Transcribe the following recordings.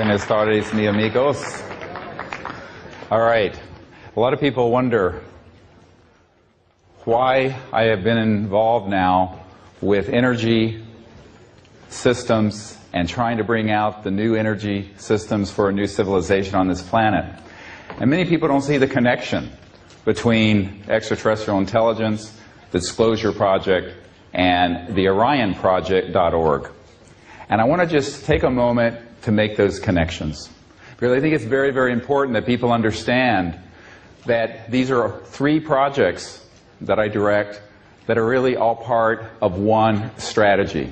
Buenas tardes, mi amigos. All right. A lot of people wonder why I have been involved now with energy systems and trying to bring out the new energy systems for a new civilization on this planet. And many people don't see the connection between extraterrestrial intelligence, the Disclosure Project, and the OrionProject.org. And I want to just take a moment to make those connections. Because I think it's very, very important that people understand that these are three projects that I direct that are really all part of one strategy.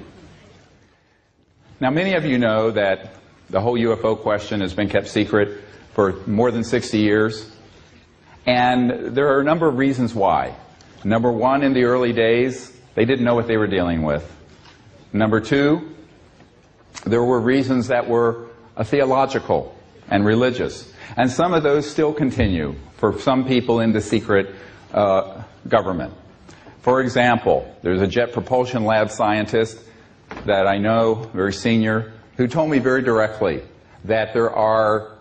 Now, many of you know that the whole UFO question has been kept secret for more than 60 years. And there are a number of reasons why. Number one, in the early days, they didn't know what they were dealing with. Number two, there were reasons that were theological and religious. And some of those still continue for some people in the secret government. For example, there's a Jet Propulsion Lab scientist that I know, very senior, who told me very directly that there are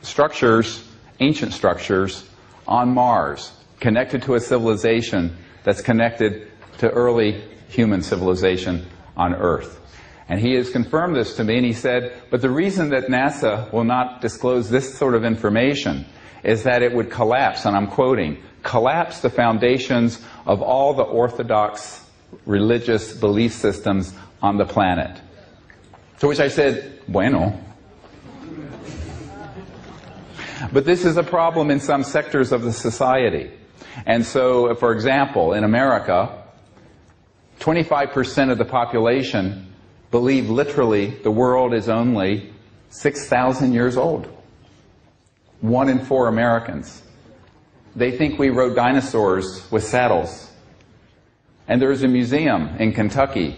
structures, ancient structures, on Mars connected to a civilization that's connected to early human civilization on Earth. And he has confirmed this to me, and he said, but the reason that NASA will not disclose this sort of information is that it would collapse, and I'm quoting, collapse the foundations of all the orthodox religious belief systems on the planet. To which I said, bueno. But this is a problem in some sectors of the society. And so, for example, in America, 25% of the population believe literally the world is only 6,000 years old. 1 in 4 Americans. They think we rode dinosaurs with saddles. And there's a museum in Kentucky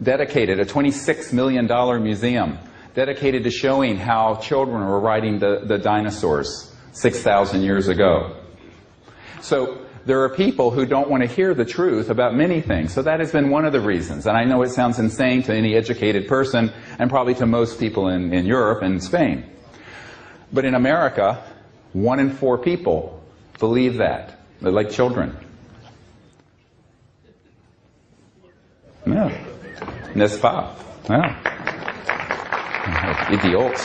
dedicated, a $26 million museum, dedicated to showing how children were riding the dinosaurs 6,000 years ago. So there are people who don't want to hear the truth about many things. So that has been one of the reasons. And I know it sounds insane to any educated person, and probably to most people in Europe and Spain. But in America, 1 in 4 people believe that. They're like children. Yeah. N'est-ce pas? Yeah. Idiots.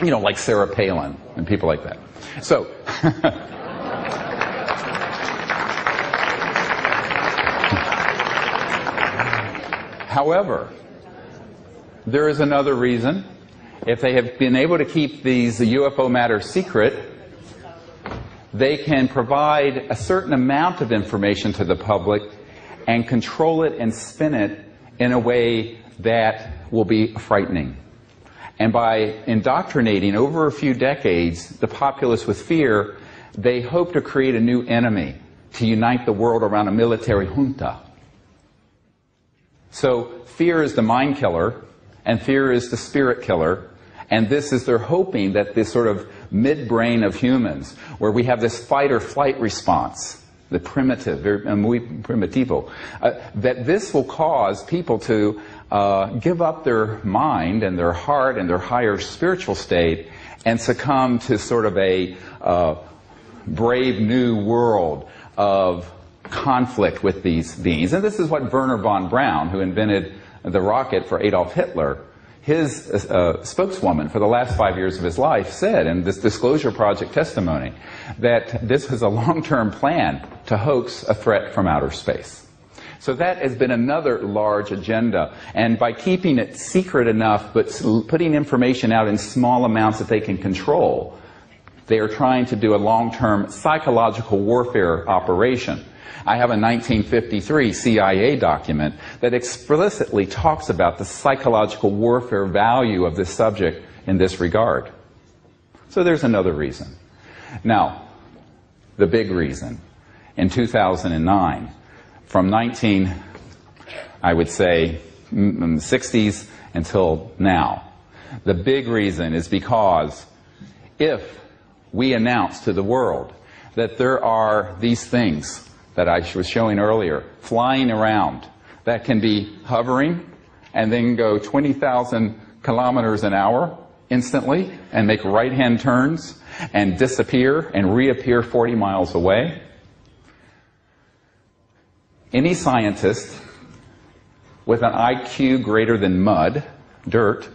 You know, like Sarah Palin and people like that. So, however, there is another reason. If they have been able to keep these UFO matters secret, they can provide a certain amount of information to the public and control it and spin it in a way that will be frightening. And by indoctrinating over a few decades the populace with fear, they hope to create a new enemy to unite the world around a military junta. So fear is the mind killer, and fear is the spirit killer, and this is they're hoping that this sort of midbrain of humans, where we have this fight or flight response, the primitive, muy primitivo, that this will cause people to give up their mind and their heart and their higher spiritual state and succumb to sort of a brave new world of conflict with these beings. And this is what Wernher von Braun, who invented the rocket for Adolf Hitler, his spokeswoman for the last 5 years of his life, said in this Disclosure Project testimony that this was a long-term plan to hoax a threat from outer space. So that has been another large agenda, and by keeping it secret enough but putting information out in small amounts that they can control, they are trying to do a long-term psychological warfare operation. I have a 1953 CIA document that explicitly talks about the psychological warfare value of this subject in this regard. So there's another reason. Now, the big reason. In 2009, from I would say, 60s until now, the big reason is because if we announce to the world that there are these things that I was showing earlier, flying around, that can be hovering and then go 20,000 kilometers an hour instantly and make right-hand turns and disappear and reappear 40 miles away? Any scientist with an IQ greater than mud, dirt,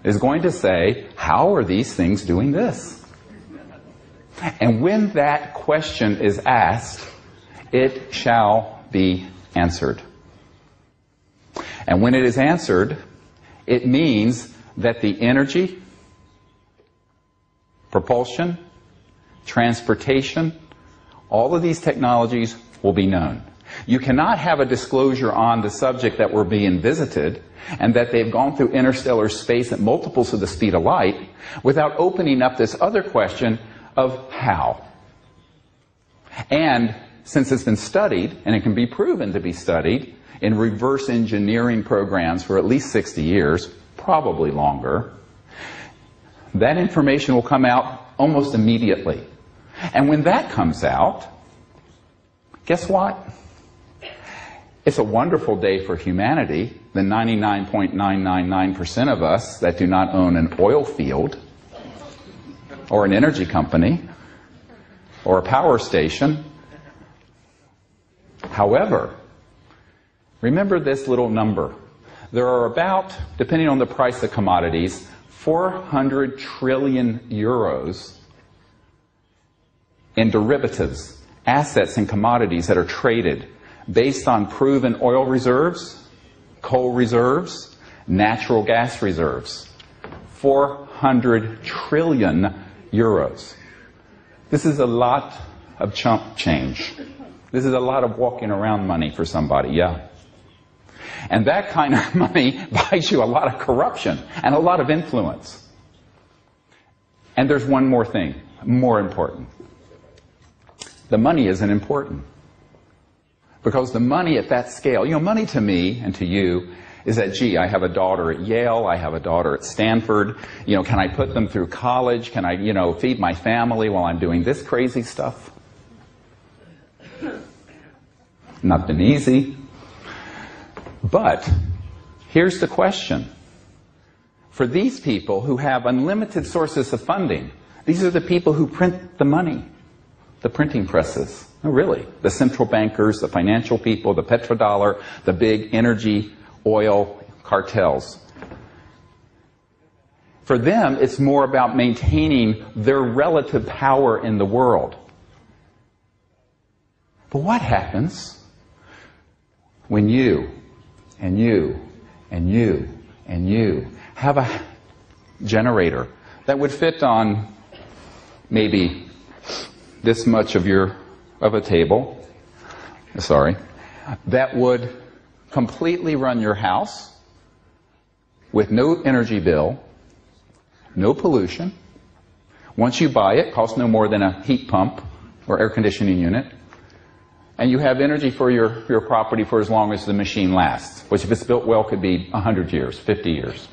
is going to say, how are these things doing this? And when that question is asked, it shall be answered. And when it is answered, it means that the energy, propulsion, transportation, all of these technologies will be known. You cannot have a disclosure on the subject that we're being visited and that they've gone through interstellar space at multiples of the speed of light without opening up this other question of how. And since it's been studied, and it can be proven to be studied in reverse engineering programs for at least 60 years, probably longer, that information will come out almost immediately. And when that comes out, guess what? It's a wonderful day for humanity, the 99.999% of us that do not own an oil field or an energy company or a power station. However, remember this little number. There are about, depending on the price of commodities, 400 trillion euros in derivatives, assets and commodities that are traded based on proven oil reserves, coal reserves, natural gas reserves. 400 trillion euros. This is a lot of chump change. This is a lot of walking around money for somebody, yeah. And that kind of money buys you a lot of corruption and a lot of influence. And there's one more thing, more important. The money isn't important. Because the money at that scale, you know, money to me and to you is that, gee, I have a daughter at Yale, I have a daughter at Stanford, you know, can I put them through college? Can I, you know, feed my family while I'm doing this crazy stuff? Not been easy. But here's the question. For these people who have unlimited sources of funding, these are the people who print the money, the printing presses. No, really. The central bankers, the financial people, the petrodollar, the big energy, oil cartels. For them, it's more about maintaining their relative power in the world. But what happens when you and you and you and you have a generator that would fit on maybe this much of a table, that would completely run your house with no energy bill, no pollution. Once you buy it, it costs no more than a heat pump or air conditioning unit. And you have energy for your property for as long as the machine lasts, which if it's built well could be 100 years, 50 years.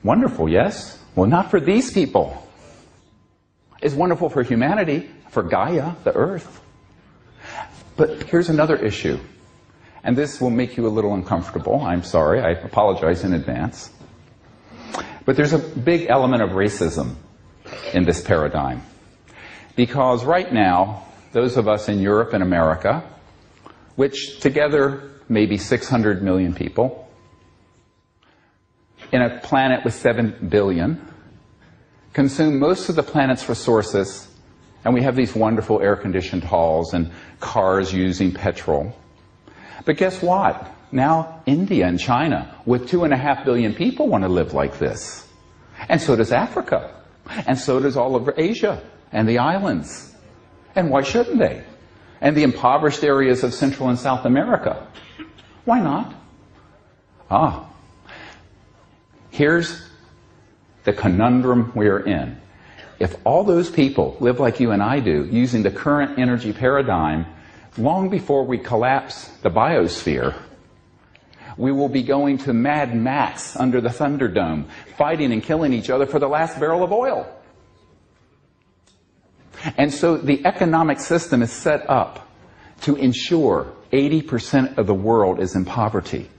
Wonderful, yes? Well, not for these people. It's wonderful for humanity, for Gaia, the Earth. But here's another issue. And this will make you a little uncomfortable. I'm sorry. I apologize in advance. But there's a big element of racism in this paradigm. Because right now, those of us in Europe and America, which together may be 600 million people, in a planet with 7 billion, consume most of the planet's resources, and we have these wonderful air-conditioned halls and cars using petrol. But guess what? Now India and China, with 2.5 billion people, want to live like this. And so does Africa. And so does all of Asia and the islands. And why shouldn't they? And the impoverished areas of Central and South America. Why not? Here's the conundrum we're in. If all those people live like you and I do, using the current energy paradigm, long before we collapse the biosphere, we will be going to Mad Max under the Thunderdome, fighting and killing each other for the last barrel of oil. And so the economic system is set up to ensure 80% of the world is in poverty.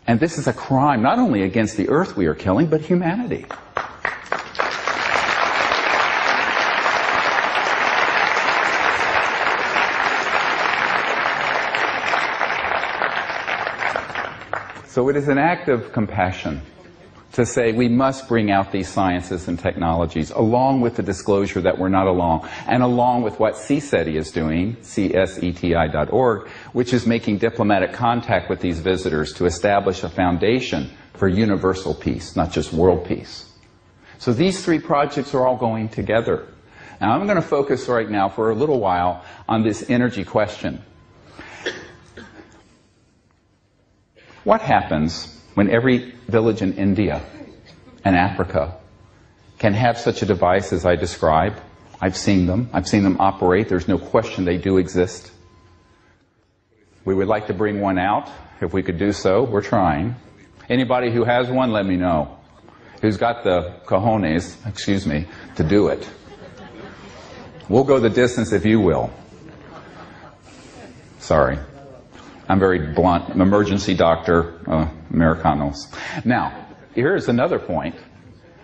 And this is a crime not only against the earth we are killing, but humanity. So it is an act of compassion to say we must bring out these sciences and technologies along with the disclosure that we're not alone, and along with what CSETI is doing, CSETI.org, which is making diplomatic contact with these visitors to establish a foundation for universal peace, not just world peace. So these three projects are all going together. Now I'm going to focus right now for a little while on this energy question. What happens when every village in India and Africa can have such a device as I describe? I've seen them operate. There's no question they do exist. We would like to bring one out. If we could do so, we're trying. Anybody who has one, let me know. Who's got the cojones, to do it. We'll go the distance if you will. Sorry. I'm very blunt. I'm emergency doctor, Americanos. Now, here's another point,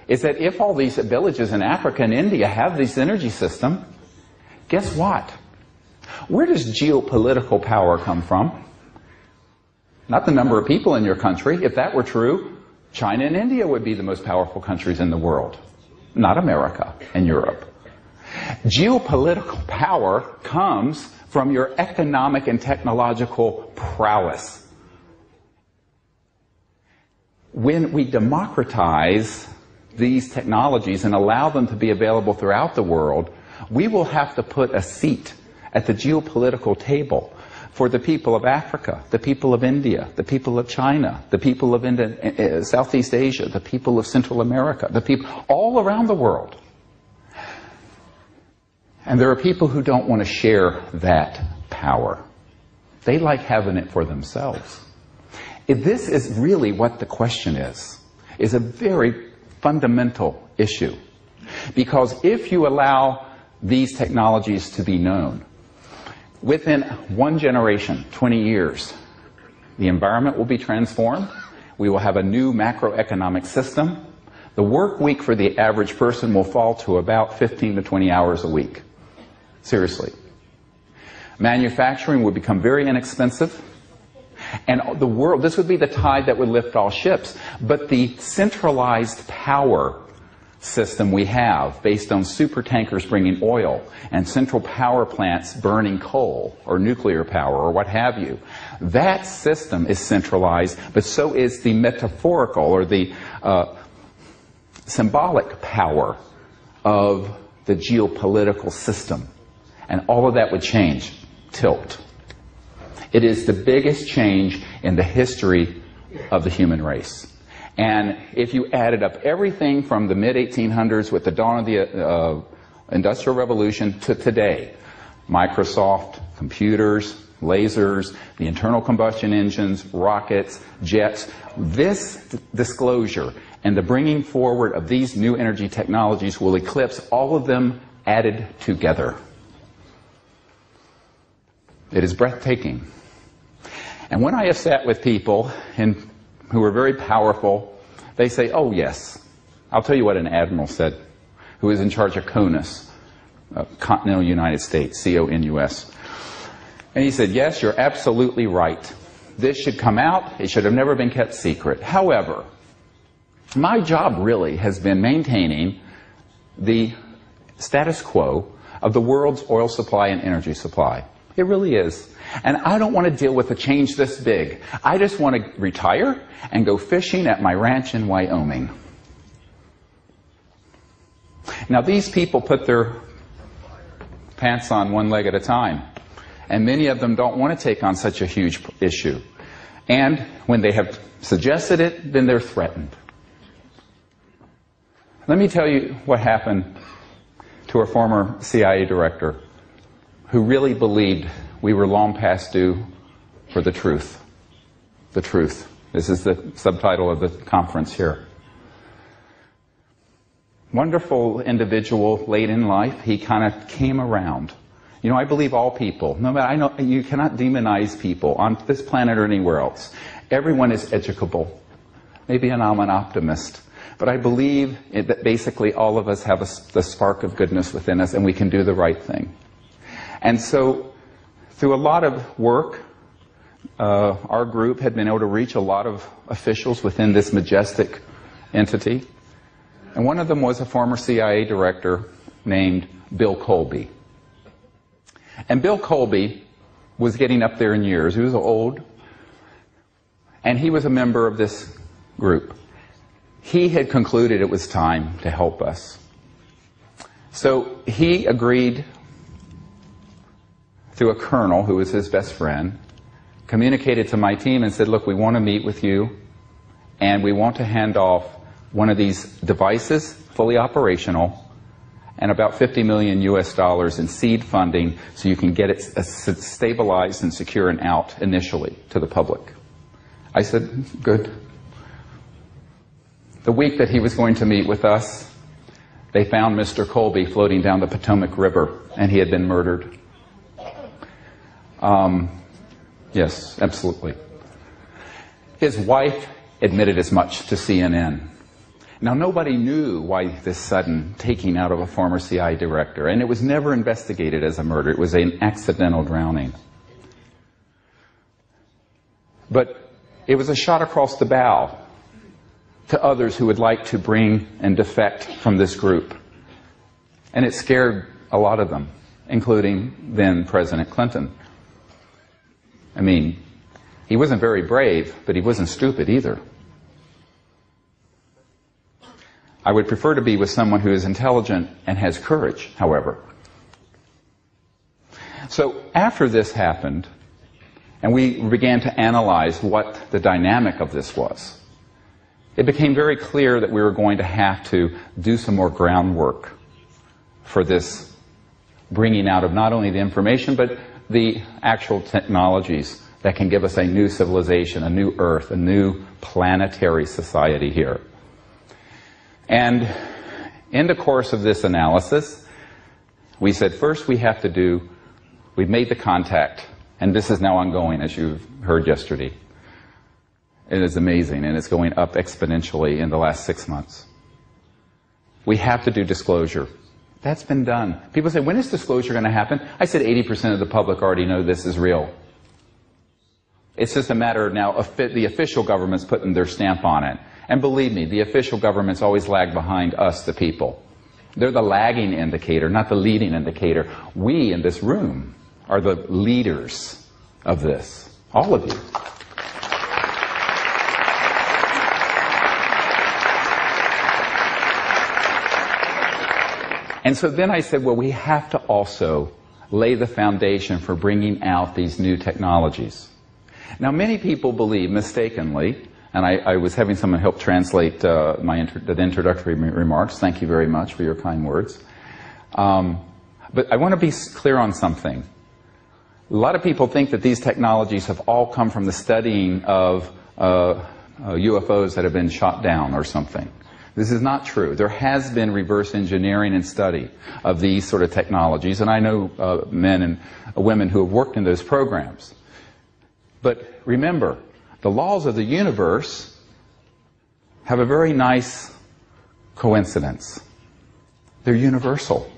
is that if all these villages in Africa and India have this energy system, guess what? Where does geopolitical power come from? Not the number of people in your country. If that were true, China and India would be the most powerful countries in the world, not America and Europe. Geopolitical power comes from your economic and technological prowess. When we democratize these technologies and allow them to be available throughout the world, we will have to put a seat at the geopolitical table for the people of Africa, the people of India, the people of China, the people of Southeast Asia, the people of Central America, the people all around the world. And there are people who don't want to share that power. They like having it for themselves. If this is really what the question is a very fundamental issue. Because if you allow these technologies to be known, within one generation, 20 years, the environment will be transformed. We will have a new macroeconomic system. The work week for the average person will fall to about 15 to 20 hours a week. Seriously. Manufacturing would become very inexpensive. And the world, this would be the tide that would lift all ships. But the centralized power system we have, based on super tankers bringing oil and central power plants burning coal or nuclear power or what have you, that system is centralized, but so is the metaphorical or the symbolic power of the geopolitical system. And all of that would change, tilt. It is the biggest change in the history of the human race. And if you added up everything from the mid-1800s with the dawn of the Industrial Revolution to today, Microsoft, computers, lasers, the internal combustion engines, rockets, jets, this disclosure and the bringing forward of these new energy technologies will eclipse all of them added together. It is breathtaking. And when I have sat with people who are very powerful, they say, oh yes. I'll tell you what an admiral said, who is in charge of CONUS, Continental United States, C-O-N-U-S. And he said, yes, you're absolutely right. This should come out. It should have never been kept secret. However, my job really has been maintaining the status quo of the world's oil supply and energy supply. It really is. And I don't want to deal with a change this big. I just want to retire and go fishing at my ranch in Wyoming. Now, these people put their pants on one leg at a time. And many of them don't want to take on such a huge issue. And when they have suggested it, then they're threatened. Let me tell you what happened to a former CIA director who really believed we were long past due for the truth. The truth. This is the subtitle of the conference here. Wonderful individual late in life, he kind of came around You know, I believe all people, no matter, I know you cannot demonize people on this planet or anywhere else. Everyone is educable. Maybe I'm an optimist. But I believe that basically all of us have the spark of goodness within us, and we can do the right thing. And so, through a lot of work, our group had been able to reach a lot of officials within this majestic entity. And one of them was a former CIA director named Bill Colby. And Bill Colby was getting up there in years. He was old. And he was a member of this group. He had concluded it was time to help us. So he agreed, through a colonel who was his best friend, communicated to my team and said, look, we want to meet with you, and we want to hand off one of these devices, fully operational, and about $50 million US in seed funding so you can get it stabilized and secure and out initially to the public. I said, good. The week that he was going to meet with us, they found Mr. Colby floating down the Potomac River, and he had been murdered. Yes, absolutely. His wife admitted as much to CNN. Now, nobody knew why this sudden taking out of a former CIA director, and it was never investigated as a murder. It was an accidental drowning. But it was a shot across the bow to others who would like to bring and defect from this group. And it scared a lot of them, including then President Clinton. I mean, he wasn't very brave, but he wasn't stupid either. I would prefer to be with someone who is intelligent and has courage, however. So after this happened, and we began to analyze what the dynamic of this was, it became very clear that we were going to have to do some more groundwork for this bringing out of not only the information, but the actual technologies that can give us a new civilization, a new Earth, a new planetary society here. And in the course of this analysis, we said first we've made the contact, and this is now ongoing, as you've heard yesterday. It is amazing, and it's going up exponentially in the last 6 months. We have to do disclosure. That's been done. People say, when is disclosure going to happen? I said 80% of the public already know this is real. It's just a matter of now the official government's putting their stamp on it. And believe me, the official governments always lag behind us, the people. They're the lagging indicator, not the leading indicator. We in this room are the leaders of this. All of you. And so then I said, well, we have to also lay the foundation for bringing out these new technologies. Now, many people believe, mistakenly, and I was having someone help translate the introductory remarks. Thank you very much for your kind words. But I want to be clear on something. A lot of people think that these technologies have all come from the studying of UFOs that have been shot down or something. This is not true. There has been reverse engineering and study of these sort of technologies, and I know men and women who have worked in those programs. But remember, the laws of the universe have a very nice coincidence. They're universal.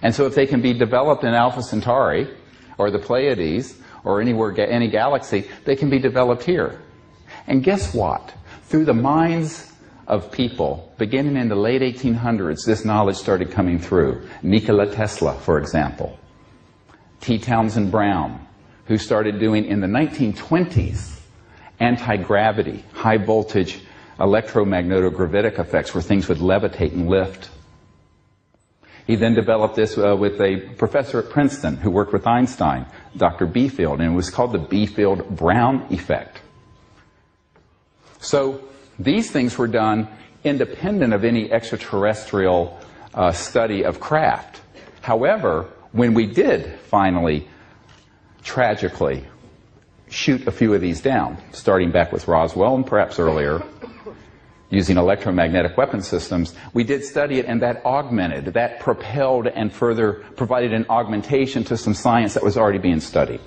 And so if they can be developed in Alpha Centauri, or the Pleiades, or any galaxy, they can be developed here. And guess what? Through the minds of people, beginning in the late 1800s, this knowledge started coming through. Nikola Tesla, for example. T. Townsend Brown, who started doing in the 1920s anti-gravity, high voltage electromagnetic effects where things would levitate and lift. He then developed this with a professor at Princeton who worked with Einstein, Dr. Biefeld, and it was called the Biefeld-Brown effect. So these things were done independent of any extraterrestrial study of craft. However, when we did finally, tragically, shoot a few of these down, starting back with Roswell and perhaps earlier, using electromagnetic weapon systems, we did study it, and that augmented, that propelled and further provided an augmentation to some science that was already being studied.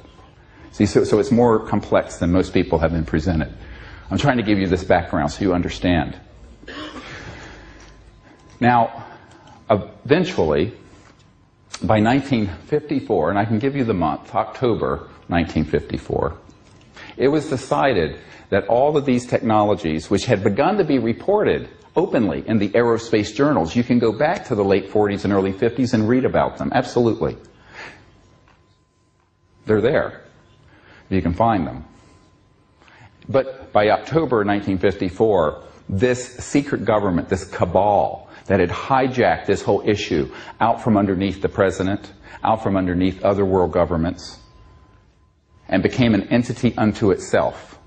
See, so it's more complex than most people have been presented. I'm trying to give you this background so you understand. Now, eventually, by 1954, and I can give you the month, October 1954, it was decided that all of these technologies, which had begun to be reported openly in the aerospace journals, you can go back to the late 40s and early 50s and read about them, absolutely. They're there. You can find them. But by October 1954, this secret government, this cabal that had hijacked this whole issue out from underneath the president, out from underneath other world governments, and became an entity unto itself,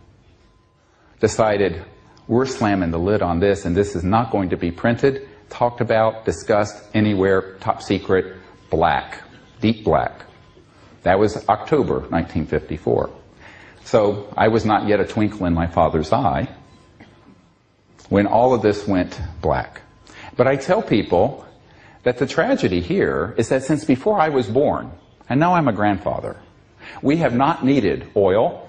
decided, we're slamming the lid on this, and this is not going to be printed, talked about, discussed anywhere, top secret, black, deep black. That was October 1954. So I was not yet a twinkle in my father's eye when all of this went black. But I tell people that the tragedy here is that since before I was born, and now I'm a grandfather, we have not needed oil,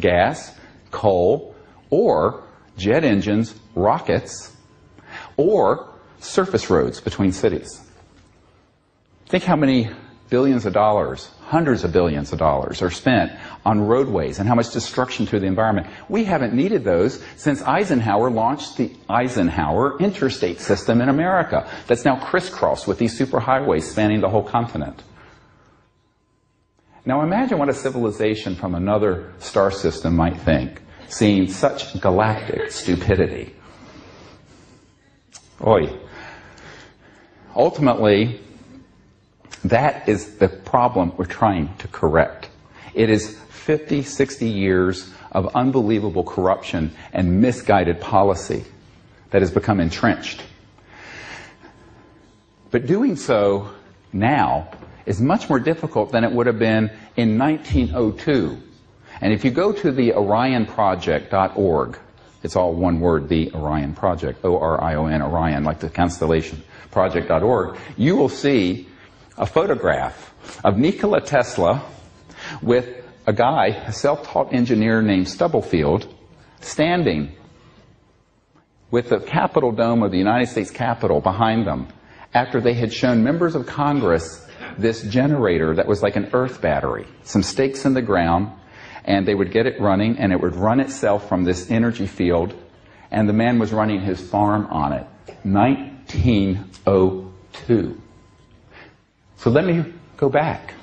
gas, coal, or jet engines, rockets, or surface roads between cities. Think how many billions of dollars, hundreds of billions of dollars are spent on roadways and how much destruction to the environment. We haven't needed those since Eisenhower launched the Eisenhower interstate system in America that's now crisscrossed with these superhighways spanning the whole continent. Now imagine what a civilization from another star system might think, seeing such galactic stupidity. Oy. Ultimately, that is the problem we're trying to correct. It is 50, 60 years of unbelievable corruption and misguided policy that has become entrenched. But doing so now is much more difficult than it would have been in 1902. And if you go to the orionproject.org, it's all one word, the Orion Project, O-R-I-O-N, Orion, like the constellation, project.org, you will see a photograph of Nikola Tesla with a guy, a self-taught engineer named Stubblefield, standing with the Capitol dome of the United States Capitol behind them after they had shown members of Congress this generator that was like an earth battery, some stakes in the ground, and they would get it running, and it would run itself from this energy field, and the man was running his farm on it. 1902. So let me go back.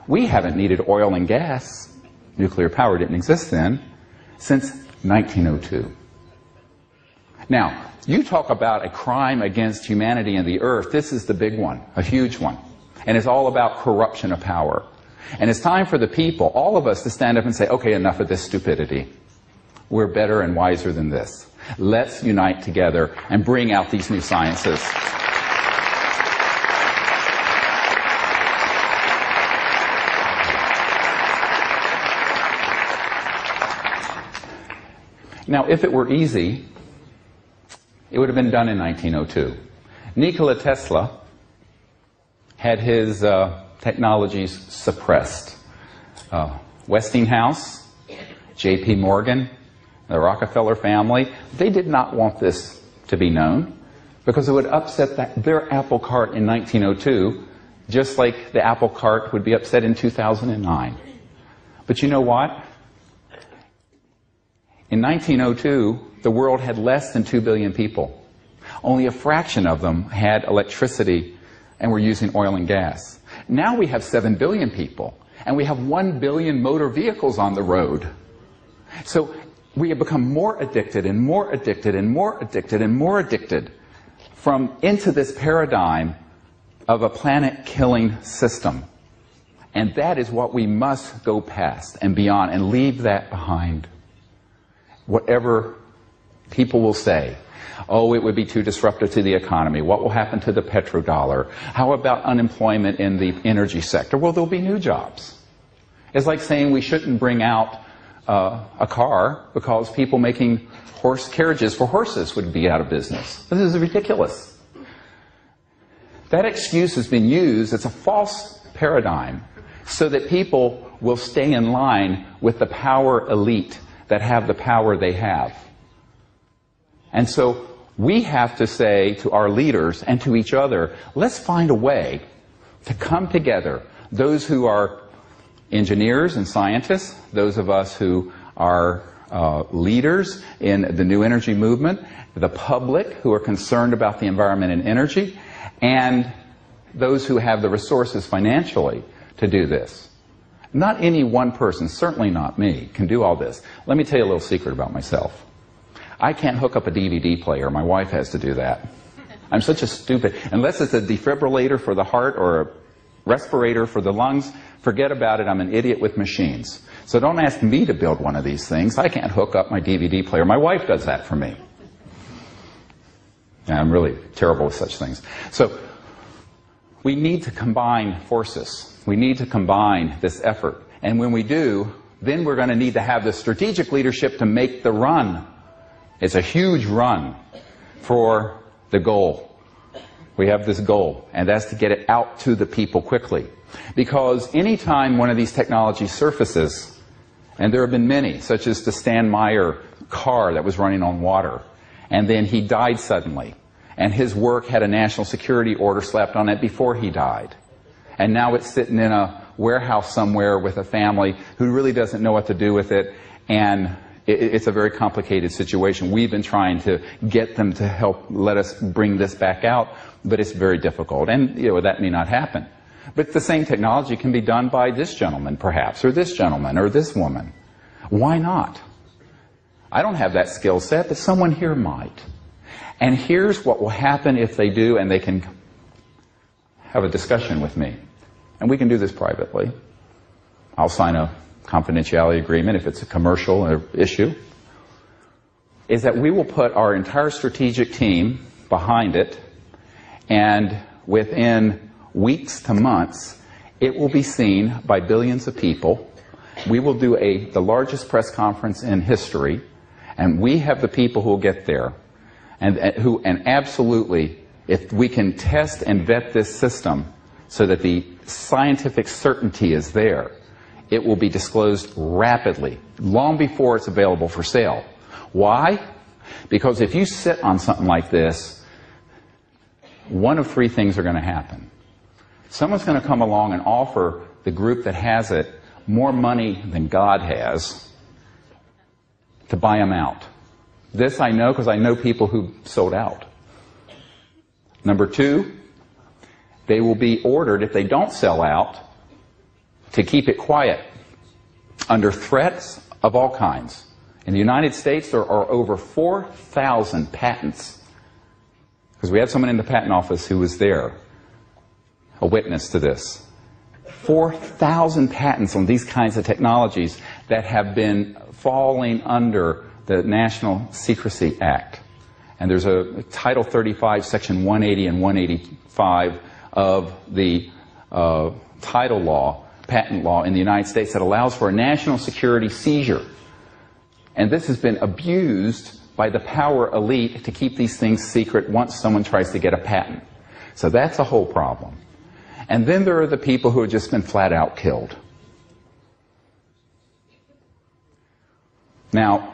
We haven't needed oil and gas, nuclear power didn't exist then, since 1902. Now, you talk about a crime against humanity and the earth, this is the big one, a huge one. And it's all about corruption of power. And it's time for the people, all of us, to stand up and say, okay, enough of this stupidity. We're better and wiser than this. Let's unite together and bring out these new sciences. Now, if it were easy, it would have been done in 1902. Nikola Tesla had his technologies suppressed. Westinghouse, J.P. Morgan, the Rockefeller family, they did not want this to be known because it would upset their apple cart in 1902, just like the apple cart would be upset in 2009. But you know what? In 1902, the world had less than 2 billion people. Only a fraction of them had electricity and were using oil and gas. Now we have 7 billion people, and we have 1 billion motor vehicles on the road. So we have become more addicted and more addicted and more addicted and more addicted into this paradigm of a planet-killing system. And that is what we must go past and beyond and leave that behind. Whatever people will say, oh, it would be too disruptive to the economy. What will happen to the petrodollar? How about unemployment in the energy sector? Well, there'll be new jobs. It's like saying we shouldn't bring out a car because people making horse carriages for horses would be out of business. This is ridiculous. That excuse has been used. It's a false paradigm so that people will stay in line with the power elite that have the power they have. And so we have to say to our leaders and to each other, let's find a way to come together. Those who are engineers and scientists, those of us who are leaders in the new energy movement, the public who are concerned about the environment and energy, and those who have the resources financially to do this. Not any one person, certainly not me, can do all this. Let me tell you a little secret about myself. I can't hook up a DVD player. My wife has to do that. I'm such a stupid... Unless it's a defibrillator for the heart or a respirator for the lungs, forget about it. I'm an idiot with machines. So don't ask me to build one of these things. I can't hook up my DVD player. My wife does that for me. And I'm really terrible with such things. So we need to combine forces. We need to combine this effort. And when we do, then we're going to need to have the strategic leadership to make the run. It's a huge run for the goal. We have this goal, and that's to get it out to the people quickly. Because anytime one of these technologies surfaces, and there have been many, such as the Stan Meyer car that was running on water, and then he died suddenly, and his work had a national security order slapped on it before he died. And now it's sitting in a warehouse somewhere with a family who really doesn't know what to do with it, and it's a very complicated situation. We've been trying to get them to help let us bring this back out, but it's very difficult. And, that may not happen. But the same technology can be done by this gentleman, perhaps, or this gentleman, or this woman. Why not? I don't have that skill set, but someone here might. And here's what will happen if they do, and they can have a discussion with me. And we can do this privately. I'll sign a confidentiality agreement if it's a commercial issue. Is that we will put our entire strategic team behind it, and within weeks to months, it will be seen by billions of people. We will do the largest press conference in history, and we have the people who will get there. And absolutely, if we can test and vet this system so that the scientific certainty is there, it will be disclosed rapidly, long before it's available for sale. Why? Because if you sit on something like this, one of three things are going to happen. Someone's going to come along and offer the group that has it more money than God has to buy them out. This I know because I know people who sold out. Number two, they will be ordered, if they don't sell out, to keep it quiet under threats of all kinds. In the United States, there are over 4,000 patents. Because we had someone in the patent office who was there, a witness to this. 4,000 patents on these kinds of technologies that have been falling under the National Secrecy Act. And there's a Title 35, Section 180 and 185 of the title law, patent law in the United States that allows for a national security seizure. And this has been abused by the power elite to keep these things secret once someone tries to get a patent. So that's a whole problem. And then there are the people who have just been flat out killed. Now,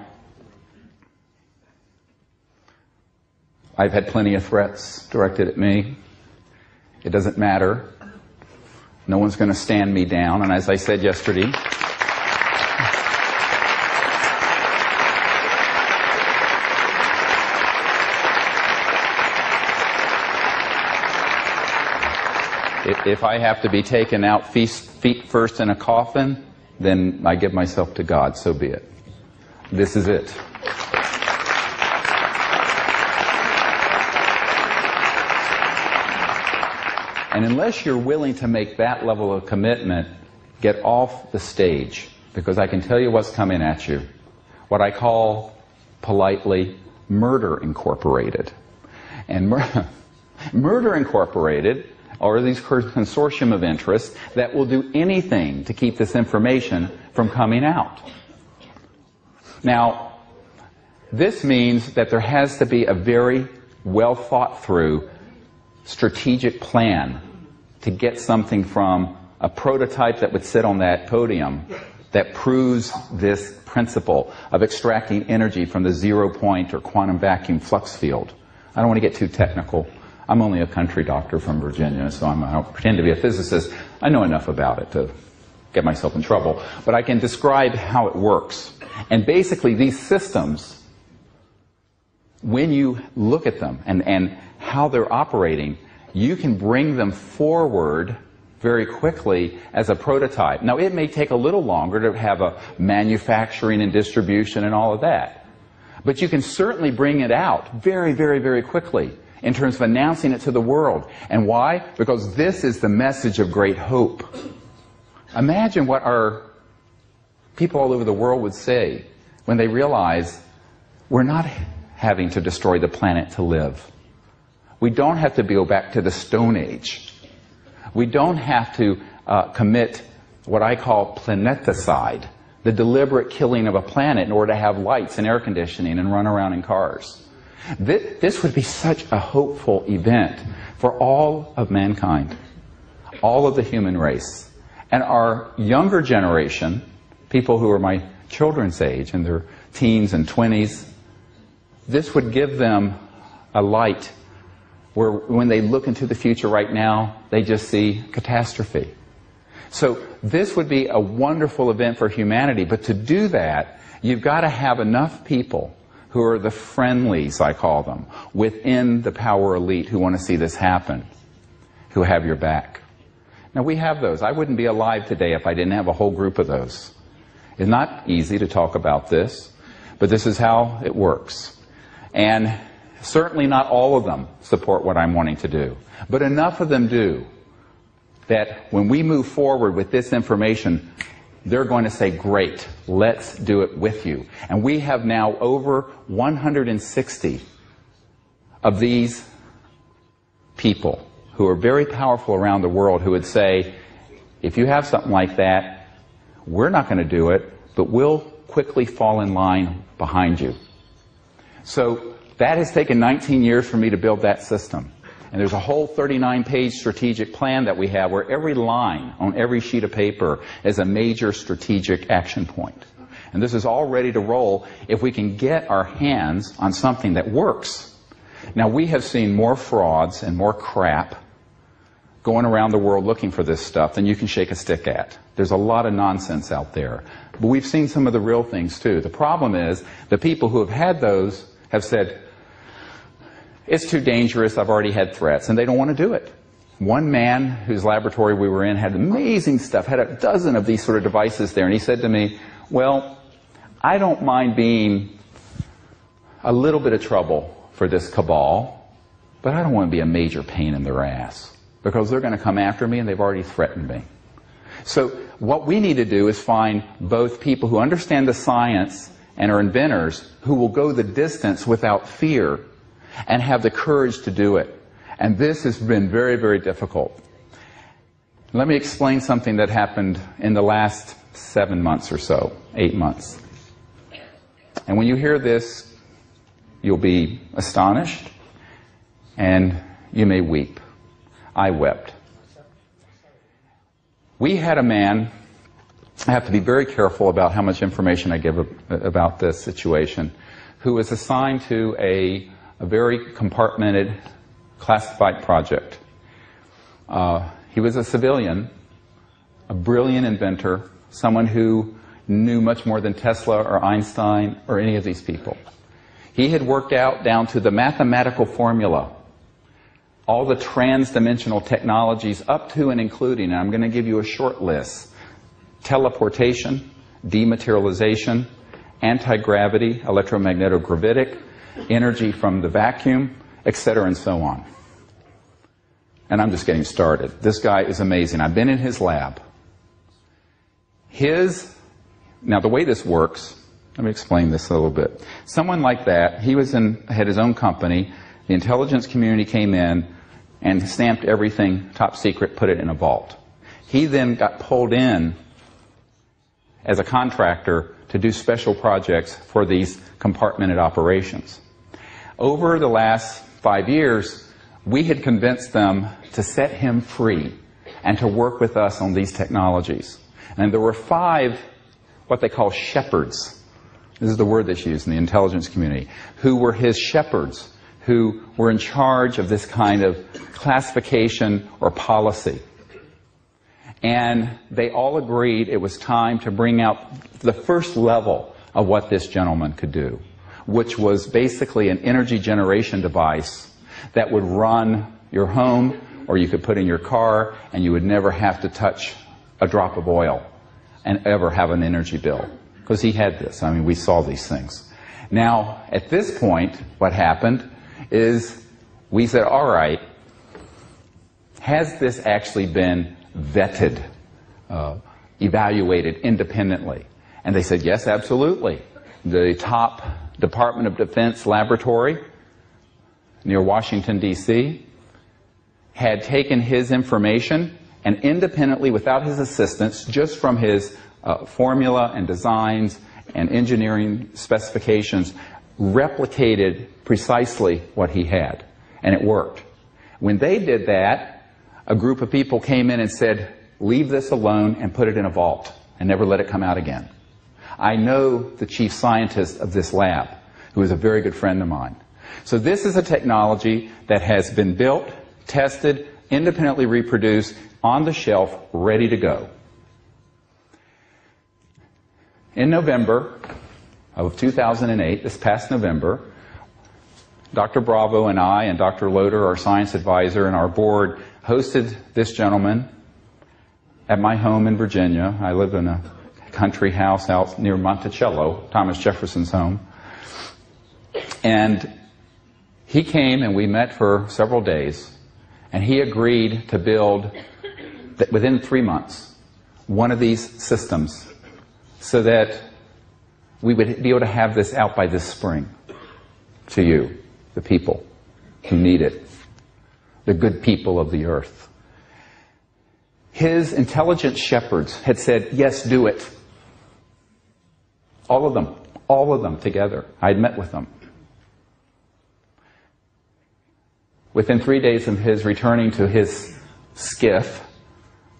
I've had plenty of threats directed at me. It doesn't matter. No one's going to stand me down. And as I said yesterday, if I have to be taken out feet first in a coffin, then I give myself to God. So be it. This is it. And unless you're willing to make that level of commitment, get off the stage, because I can tell you what's coming at you. What I call, politely, Murder Incorporated. And Murder Incorporated are these consortium of interests that will do anything to keep this information from coming out. Now, this means that there has to be a very well thought through strategic plan to get something from a prototype that would sit on that podium that proves this principle of extracting energy from the 0 point or quantum vacuum flux field. I don't want to get too technical. I'm only a country doctor from Virginia, so I don't pretend to be a physicist. I know enough about it to get myself in trouble. But I can describe how it works. And basically these systems, when you look at them and how they're operating, you can bring them forward very quickly as a prototype. Now, it may take a little longer to have a manufacturing and distribution and all of that. But you can certainly bring it out very, very, very quickly in terms of announcing it to the world. And why? Because this is the message of great hope. Imagine what our people all over the world would say when they realize we're not having to destroy the planet to live. We don't have to go back to the Stone Age. We don't have to commit what I call planeticide, the deliberate killing of a planet in order to have lights and air conditioning and run around in cars. This would be such a hopeful event for all of mankind, all of the human race. And our younger generation, people who are my children's age, in their teens and 20s, this would give them a light where when they look into the future right now, they just see catastrophe. So this would be a wonderful event for humanity, but to do that, you've got to have enough people who are the friendlies, I call them, within the power elite who want to see this happen, who have your back. Now, we have those. I wouldn't be alive today if I didn't have a whole group of those. It's not easy to talk about this, but this is how it works. And certainly not all of them support what I'm wanting to do, but enough of them do that when we move forward with this information, they're going to say, great, let's do it with you. And we have now over 160 of these people who are very powerful around the world who would say, if you have something like that, we're not going to do it, but we'll quickly fall in line behind you. So that has taken 19 years for me to build that system. And there's a whole 39-page strategic plan that we have where every line on every sheet of paper is a major strategic action point. And this is all ready to roll if we can get our hands on something that works. Now, we have seen more frauds and more crap going around the world looking for this stuff than you can shake a stick at. There's a lot of nonsense out there. But we've seen some of the real things, too. The problem is the people who have had those have said, it's too dangerous, I've already had threats, and they don't want to do it. One man whose laboratory we were in had amazing stuff, had a dozen of these sort of devices there, and he said to me, well, I don't mind being a little bit of trouble for this cabal, but I don't want to be a major pain in their ass, because they're going to come after me and they've already threatened me. So what we need to do is find both people who understand the science and are inventors who will go the distance without fear and have the courage to do it. And this has been very, very difficult. Let me explain something that happened in the last 7 months or so, 8 months. And when you hear this, you'll be astonished and you may weep. I wept. We had a man, I have to be very careful about how much information I give about this situation, who was assigned to a very compartmented, classified project. He was a civilian, a brilliant inventor, someone who knew much more than Tesla or Einstein or any of these people. He had worked out down to the mathematical formula all the trans-dimensional technologies up to and including, and I'm going to give you a short list, teleportation, dematerialization, anti-gravity, electromagnetic-gravitic, energy from the vacuum, etc., and so on. And I'm just getting started. This guy is amazing. I've been in his lab. Now the way this works, let me explain this a little bit. Someone like that, had his own company, the intelligence community came in and stamped everything top secret, put it in a vault. He then got pulled in as a contractor to do special projects for these compartmented operations. Over the last 5 years, we had convinced them to set him free and to work with us on these technologies. And there were 5 what they call shepherds. This is the word that's used in the intelligence community, who were his shepherds, who were in charge of this kind of classification or policy. And they all agreed it was time to bring out the first level of what this gentleman could do, which was basically an energy generation device that would run your home, or you could put in your car, and you would never have to touch a drop of oil and ever have an energy bill. Because he had this. I mean, we saw these things. Now, at this point, what happened is we said, all right, has this actually been vetted, evaluated independently? And they said, yes, absolutely. The top Department of Defense laboratory near Washington, D.C., had taken his information and independently, without his assistance, just from his formula and designs and engineering specifications, replicated precisely what he had. And it worked. When they did that, a group of people came in and said, leave this alone and put it in a vault and never let it come out again. I know the chief scientist of this lab, who is a very good friend of mine. So this is a technology that has been built, tested, independently reproduced, on the shelf, ready to go. In November of 2008, this past November, Dr. Bravo and I and Dr. Loader, our science advisor, and our board hosted this gentleman at my home in Virginia. I live in a country house out near Monticello, Thomas Jefferson's home. And he came and we met for several days, and he agreed to build, within 3 months, one of these systems so that we would be able to have this out by this spring to you, the people who need it, the good people of the earth. His intelligent shepherds had said, yes, do it. All of them together. I'd met with them. Within 3 days of his returning to his skiff,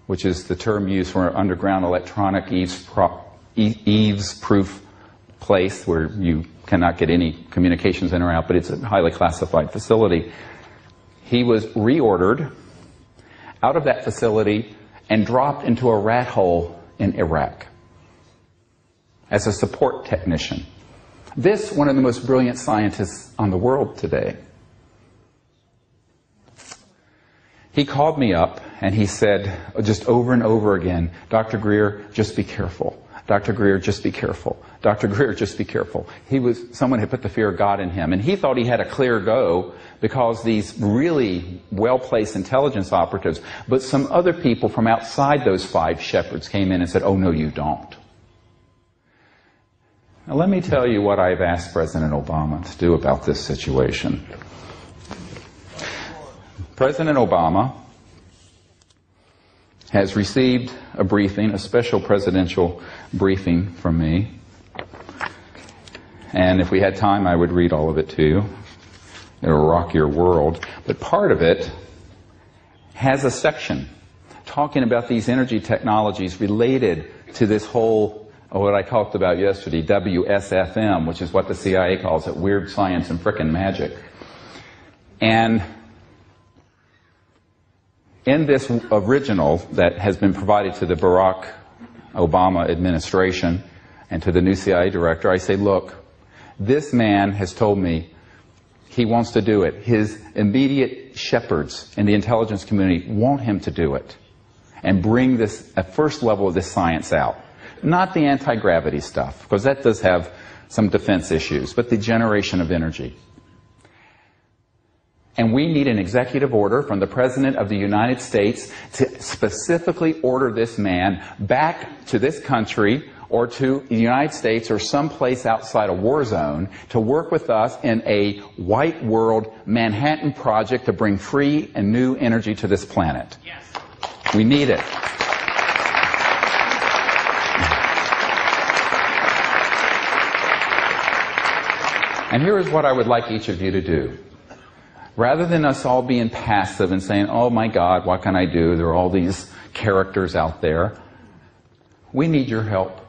which is the term used for an underground electronic eaves-proof place where you cannot get any communications in or out, but it's a highly classified facility, he was reordered out of that facility and dropped into a rat hole in Iraq as a support technician. This, one of the most brilliant scientists on the world today. He called me up and he said, just over and over again, Dr. Greer, just be careful. Dr. Greer, just be careful. Dr. Greer, just be careful. Someone had put the fear of God in him, and he thought he had a clear go because these really well-placed intelligence operatives, but some other people from outside those 5 shepherds came in and said, oh, no, you don't. Now, let me tell you what I've asked President Obama to do about this situation. President Obama has received a briefing, a special presidential briefing from me. And if we had time, I would read all of it to you. It'll rock your world. But part of it has a section talking about these energy technologies related to this whole, what I talked about yesterday, WSFM, which is what the CIA calls it, weird science and frickin' magic. And in this original that has been provided to the Barack Obama administration and to the new CIA director, I say, look, this man has told me he wants to do it. His immediate shepherds in the intelligence community want him to do it and bring this, a first level of this science out. Not the anti-gravity stuff, because that does have some defense issues, but the generation of energy. And we need an executive order from the President of the United States to specifically order this man back to this country or to the United States or someplace outside a war zone to work with us in a white world Manhattan project to bring free and new energy to this planet. Yes. We need it. And here is what I would like each of you to do. Rather than us all being passive and saying, oh my God, what can I do? There are all these characters out there. We need your help.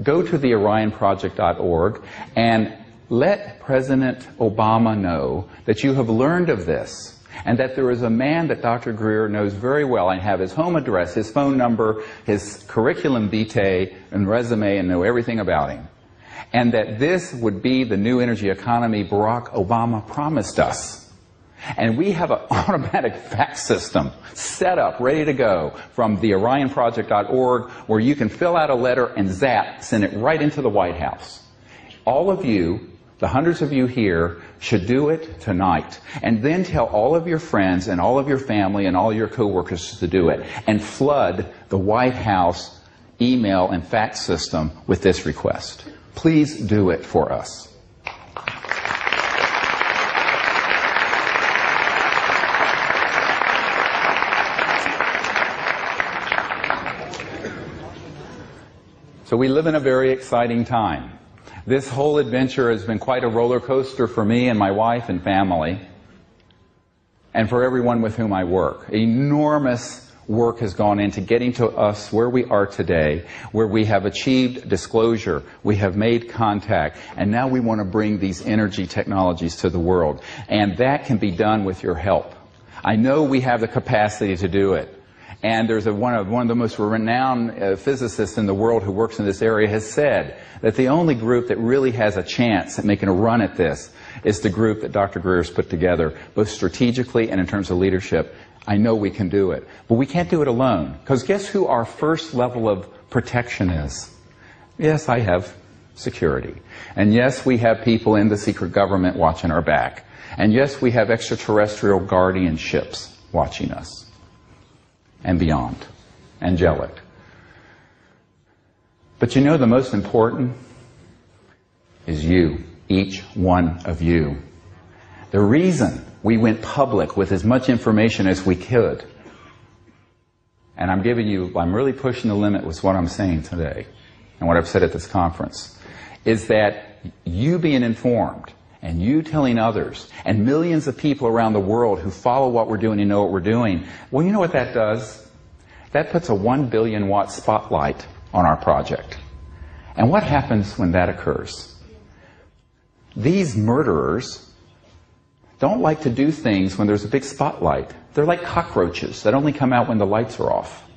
Go to the orionproject.org and let President Obama know that you have learned of this and that there is a man that Dr. Greer knows very well. I have his home address, his phone number, his curriculum vitae and resume, and know everything about him. And that this would be the new energy economy Barack Obama promised us. And we have an automatic fax system set up, ready to go, from the orionproject.org, where you can fill out a letter and zap, send it right into the White House. All of you, the hundreds of you here, should do it tonight. And then tell all of your friends and all of your family and all your coworkers to do it. And flood the White House email and fax system with this request. Please do it for us. So we live in a very exciting time. This whole adventure has been quite a roller coaster for me and my wife and family, and for everyone with whom I work. Enormous work has gone into getting to us where we are today, where we have achieved disclosure, we have made contact, and now we want to bring these energy technologies to the world. And that can be done with your help. I know we have the capacity to do it. And there's one of the most renowned physicists in the world who works in this area has said that the only group that really has a chance at making a run at this is the group that Dr. Greer has put together, both strategically and in terms of leadership. I know we can do it. But we can't do it alone. Because guess who our first level of protection is? Yes, I have security. And yes, we have people in the secret government watching our back. And yes, we have extraterrestrial guardianships watching us. And beyond. Angelic. But you know the most important is you. Each one of you. The reason we went public with as much information as we could, and I'm really pushing the limit with what I'm saying today, and what I've said at this conference, is that you being informed, and you telling others, and millions of people around the world who follow what we're doing and know what we're doing, well, you know what that does? That puts a 1 billion watt spotlight on our project. And what happens when that occurs? These murderers don't like to do things when there's a big spotlight. They're like cockroaches that only come out when the lights are off.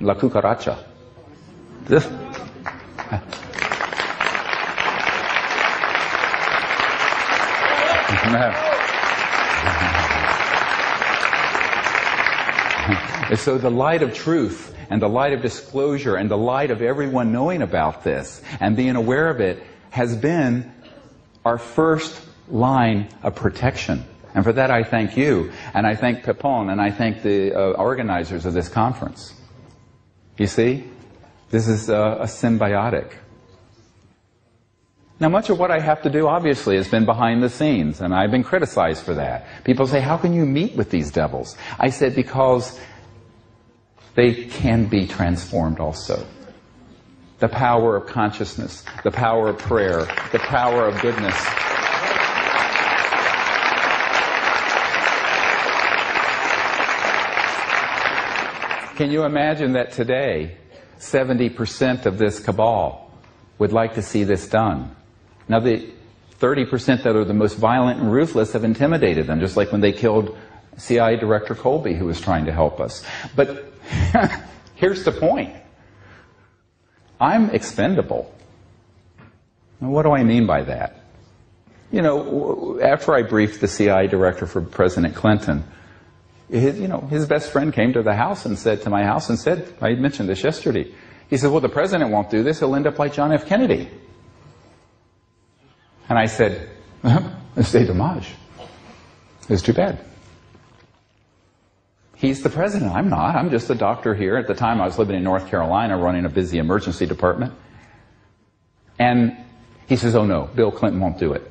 La cucaracha. So the light of truth and the light of disclosure and the light of everyone knowing about this and being aware of it has been our first line of protection. And for that I thank you, and I thank Pepon, and I thank the organizers of this conference. You see, this is a symbiotic. Now, much of what I have to do, obviously, has been behind the scenes, and I've been criticized for that. People say, how can you meet with these devils? I said, because they can be transformed also. The power of consciousness, the power of prayer, the power of goodness. Can you imagine that today, 70% of this cabal would like to see this done? Now, the 30% that are the most violent and ruthless have intimidated them, just like when they killed CIA Director Colby, who was trying to help us. But here's the point. I'm expendable. Now, what do I mean by that? You know, after I briefed the CIA Director for President Clinton, his best friend came to the house and said, to my house and said, I mentioned this yesterday, he said, well, the president won't do this, he'll end up like John F. Kennedy. And I said, c'est dommage. It's too bad. He's the president. I'm not. I'm just a doctor here. At the time, I was living in North Carolina running a busy emergency department. And he says, oh, no, Bill Clinton won't do it.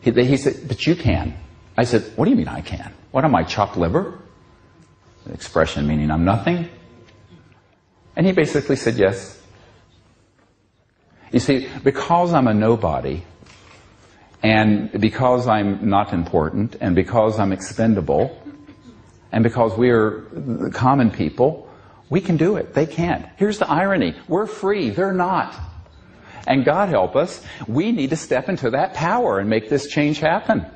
He said, but you can. I said, what do you mean I can? What am I, chopped liver? An expression meaning I'm nothing. And he basically said yes. You see, because I'm a nobody, And because I'm not important, and because I'm expendable, and because we are common people, we can do it. They can't. Here's the irony. We're free. They're not. And God help us, we need to step into that power and make this change happen.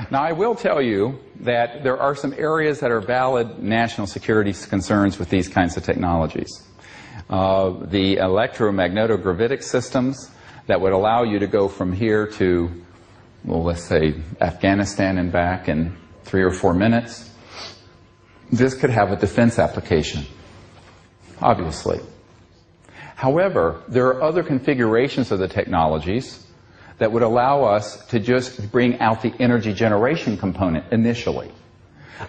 Now, I will tell you that there are some areas that are valid national security concerns with these kinds of technologies. The electromagnetogravitic systems that would allow you to go from here to, well, let's say Afghanistan and back in 3 or 4 minutes. This could have a defense application, obviously. However, there are other configurations of the technologies that would allow us to just bring out the energy generation component initially.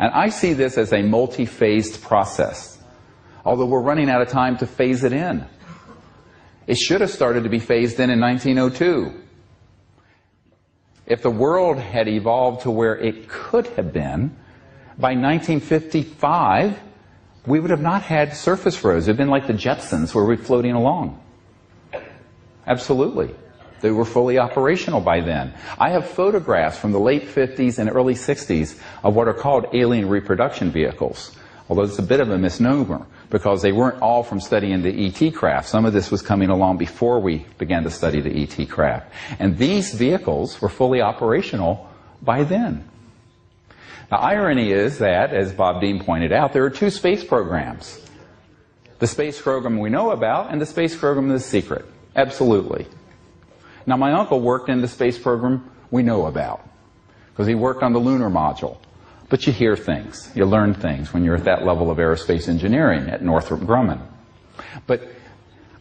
And I see this as a multi-phased process, although we're running out of time to phase it in. It should have started to be phased in 1902. If the world had evolved to where it could have been, by 1955, we would have not had surface roads. It would have been like the Jetsons, where we're floating along. Absolutely. They were fully operational by then. I have photographs from the late 50s and early 60s of what are called alien reproduction vehicles. Although it's a bit of a misnomer, because they weren't all from studying the ET craft. Some of this was coming along before we began to study the ET craft. And these vehicles were fully operational by then. The irony is that, as Bob Dean pointed out, there are 2 space programs. The space program we know about and the space program that's secret. Absolutely. Now, my uncle worked in the space program we know about, because he worked on the lunar module. But you hear things, you learn things when you're at that level of aerospace engineering at Northrop Grumman. But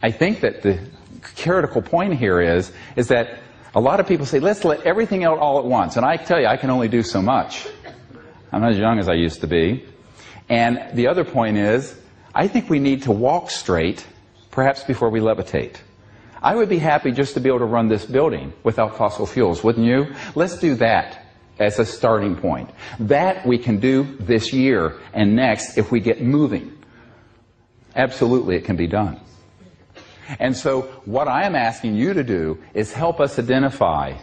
I think that the critical point here is that a lot of people say, let's let everything out all at once. And I tell you, I can only do so much. I'm not as young as I used to be. And the other point is, I think we need to walk straight, perhaps before we levitate. I would be happy just to be able to run this building without fossil fuels, wouldn't you? Let's do that as a starting point. That we can do this year and next if we get moving. Absolutely, it can be done. And so what I am asking you to do is help us identify,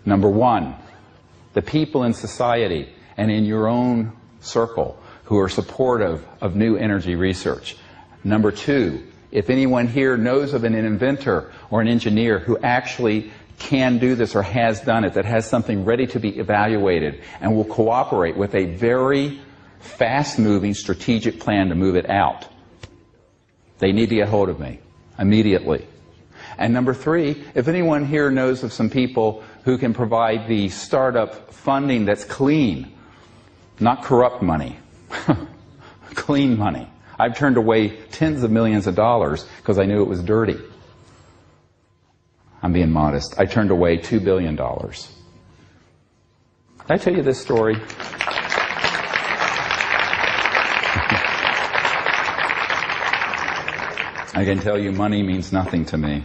number 1, the people in society and in your own circle who are supportive of new energy research. Number 2, if anyone here knows of an inventor or an engineer who actually can do this or has done it, that has something ready to be evaluated and will cooperate with a very fast-moving strategic plan to move it out, they need to get hold of me immediately. And number 3, if anyone here knows of some people who can provide the startup funding that's clean, not corrupt money, clean money. I've turned away tens of millions of dollars because I knew it was dirty. I'm being modest. I turned away $2 billion. Did I tell you this story? I can tell you money means nothing to me.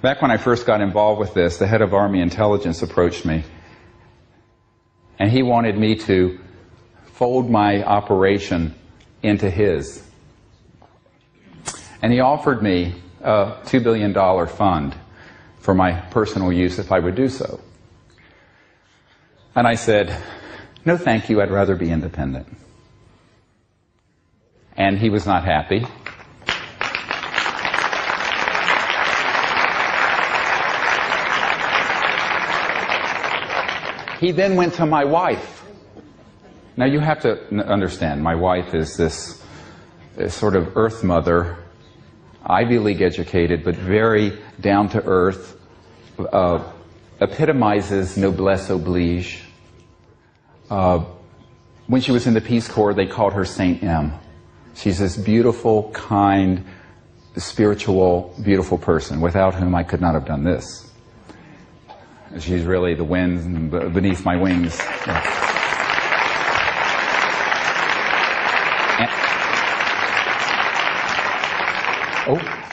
Back when I first got involved with this, the head of Army Intelligence approached me. And he wanted me to fold my operation into his. And he offered me a $2 billion fund for my personal use if I would do so. And I said, no thank you, I'd rather be independent. And he was not happy. He then went to my wife. Now you have to understand, my wife is this sort of earth mother, Ivy League educated, but very down to earth, epitomizes noblesse oblige. When she was in the Peace Corps, they called her Saint M. She's this beautiful, kind, spiritual, beautiful person, without whom I could not have done this. She's really the wind beneath my wings.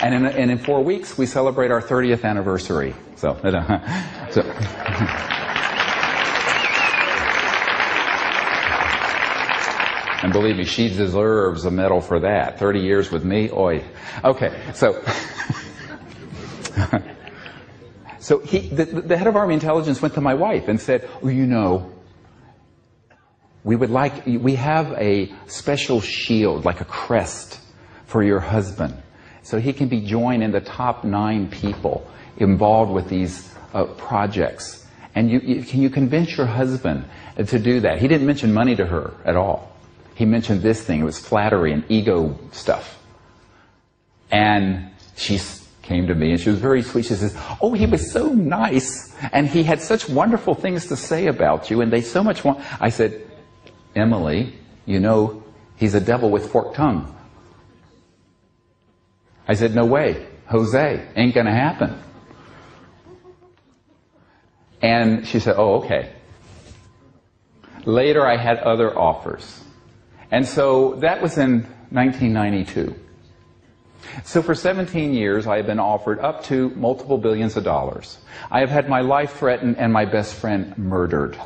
And in 4 weeks, we celebrate our 30th anniversary. And believe me, she deserves a medal for that. 30 years with me, oi. Okay, so... So the head of Army Intelligence went to my wife and said, oh, you know, we have a special shield, like a crest, for your husband, so he can be joined in the top 9 people involved with these projects. And can you convince your husband to do that? He didn't mention money to her at all. He mentioned this thing. It was flattery and ego stuff. And she came to me, and she was very sweet. She says, oh, he was so nice, and he had such wonderful things to say about you, and they so much want... I said, Emily, you know, he's a devil with forked tongue. I said, no way, Jose, ain't gonna happen. And she said, oh, okay. Later I had other offers. And so that was in 1992. So for 17 years I have been offered up to multiple billions of dollars. I have had my life threatened and my best friend murdered.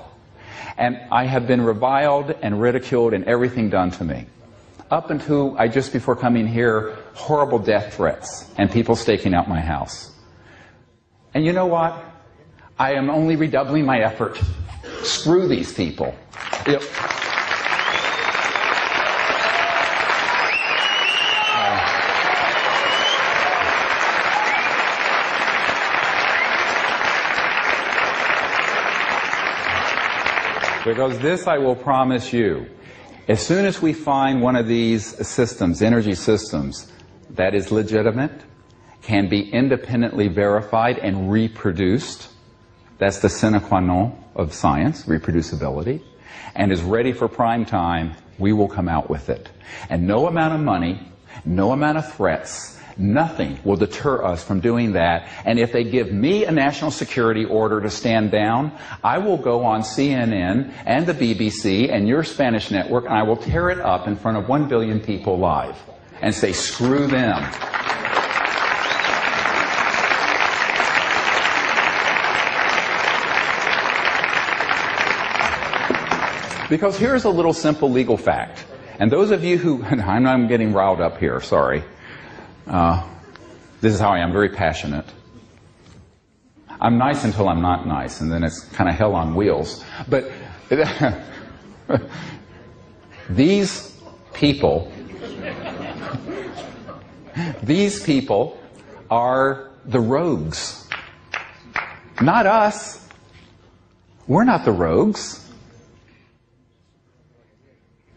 And I have been reviled and ridiculed and everything done to me. Up until just before coming here, horrible death threats and people staking out my house. And you know what? I am only redoubling my effort. Screw these people. Because this I will promise you, as soon as we find one of these systems, energy systems, that is legitimate, can be independently verified and reproduced, that's the sine qua non of science, reproducibility, and is ready for prime time, we will come out with it. And no amount of money, no amount of threats, nothing will deter us from doing that. And if they give me a national security order to stand down, I will go on CNN and the BBC and your Spanish network, and I will tear it up in front of 1 billion people live and say, screw them. Because here's a little simple legal fact. And those of you who, I'm getting riled up here, sorry. This is how I am, very passionate. I'm nice until I'm not nice, and then it's kind of hell on wheels. But these people are the rogues. Not us. We're not the rogues.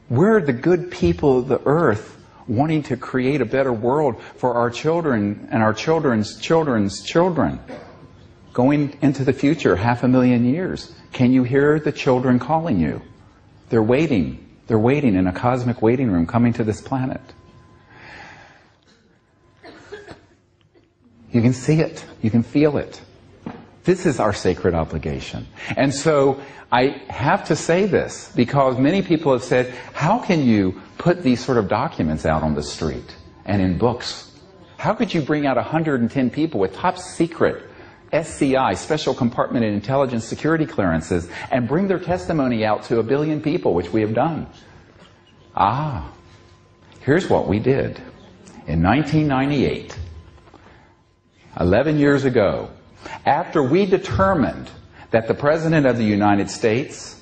We're the good people of the earth, wanting to create a better world for our children and our children's children's children. Going into the future, 500,000 years. Can you hear the children calling you? They're waiting. They're waiting in a cosmic waiting room coming to this planet. You can see it. You can feel it. This is our sacred obligation. And so I have to say this because many people have said, how can you put these sort of documents out on the street and in books? How could you bring out 110 people with top secret SCI, special compartment and intelligence security clearances, and bring their testimony out to 1 billion people, which we have done? Here's what we did. In 1998, 11 years ago, after we determined that the President of the United States,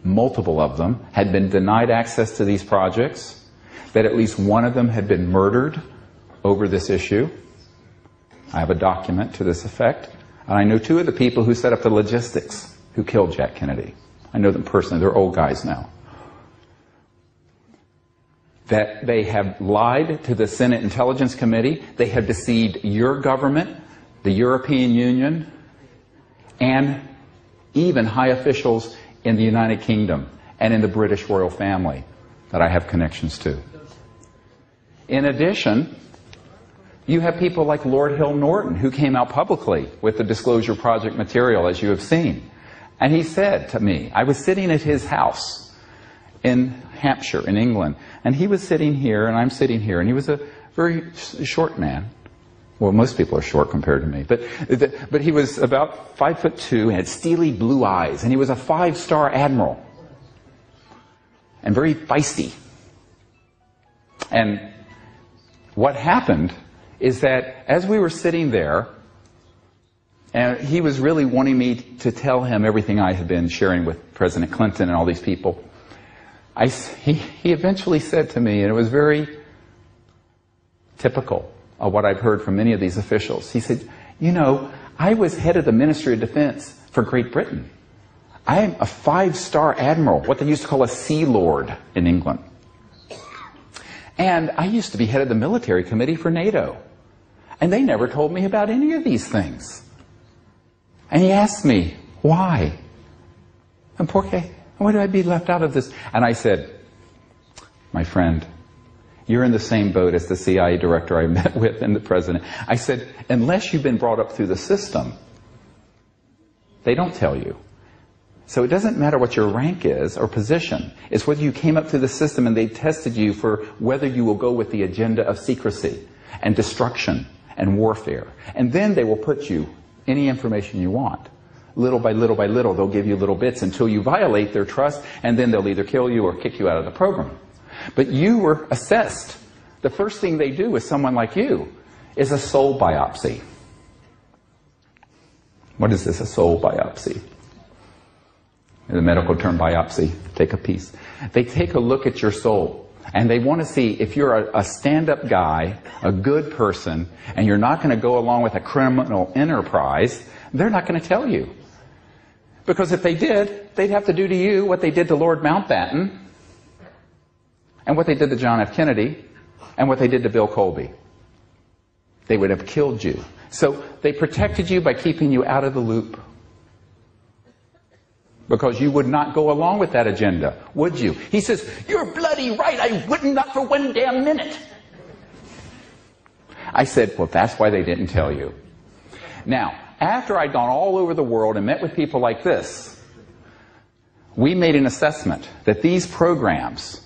multiple of them, had been denied access to these projects, that at least one of them had been murdered over this issue. I have a document to this effect. And I know 2 of the people who set up the logistics who killed Jack Kennedy. I know them personally. They're old guys now. That they have lied to the Senate Intelligence Committee. They have deceived your government, the European Union, and even high officials in the United Kingdom and in the British royal family that I have connections to. In addition, you have people like Lord Hill Norton, who came out publicly with the Disclosure Project material, as you have seen. And he said to me, I was sitting at his house in Hampshire, in England, and he was sitting here, and I'm sitting here, and he was a very short man. Well, most people are short compared to me, but he was about 5'2", had steely blue eyes, and he was a 5-star admiral, and very feisty. And what happened is that as we were sitting there, and he was really wanting me to tell him everything I had been sharing with President Clinton and all these people, he eventually said to me, and it was very typical of what I've heard from many of these officials, he said, you know, I was head of the Ministry of Defense for Great Britain. I am a 5-star admiral, what they used to call a Sea Lord in England. And I used to be head of the military committee for NATO. And they never told me about any of these things. And he asked me, why? And por qué? Why do I be left out of this? And I said, my friend, you're in the same boat as the CIA director I met with and the president. I said, unless you've been brought up through the system, they don't tell you. So it doesn't matter what your rank is or position. It's whether you came up through the system and they tested you for whether you will go with the agenda of secrecy and destruction and warfare. And then they will put you any information you want. Little by little by little, they'll give you little bits until you violate their trust, and then they'll either kill you or kick you out of the program. But you were assessed. The first thing they do with someone like you is a soul biopsy. What is this, a soul biopsy? The medical term biopsy, take a piece. They take a look at your soul, and they want to see if you're a stand-up guy, a good person, and you're not going to go along with a criminal enterprise. They're not going to tell you. Because if they did, they'd have to do to you what they did to Lord Mountbatten, and what they did to John F. Kennedy, and what they did to Bill Colby. They would have killed you. So they protected you by keeping you out of the loop. Because you would not go along with that agenda, would you? He says, you're bloody right, I wouldn't, not for one damn minute. I said, well, that's why they didn't tell you. Now, after I'd gone all over the world and met with people like this, we made an assessment that these programs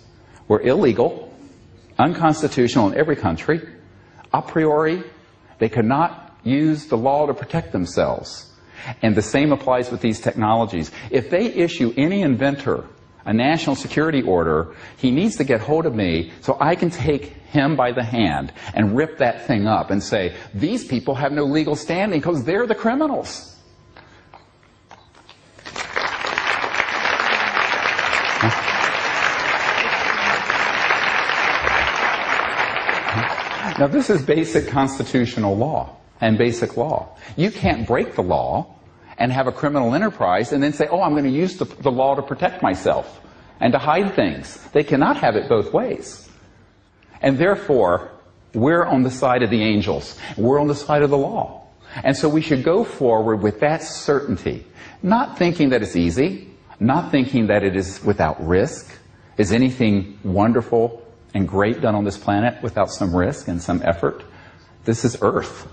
were illegal, unconstitutional in every country, a priori. They could not use the law to protect themselves. And the same applies with these technologies. If they issue any inventor a national security order, he needs to get hold of me so I can take him by the hand and rip that thing up and say, these people have no legal standing because they're the criminals. Now, this is basic constitutional law and basic law. You can't break the law and have a criminal enterprise and then say, oh, I'm going to use the law to protect myself and to hide things. They cannot have it both ways. And therefore, we're on the side of the angels. We're on the side of the law. And so we should go forward with that certainty, not thinking that it's easy, not thinking that it is without risk. Is anything wonderful and great done on this planet without some risk and some effort? This is Earth,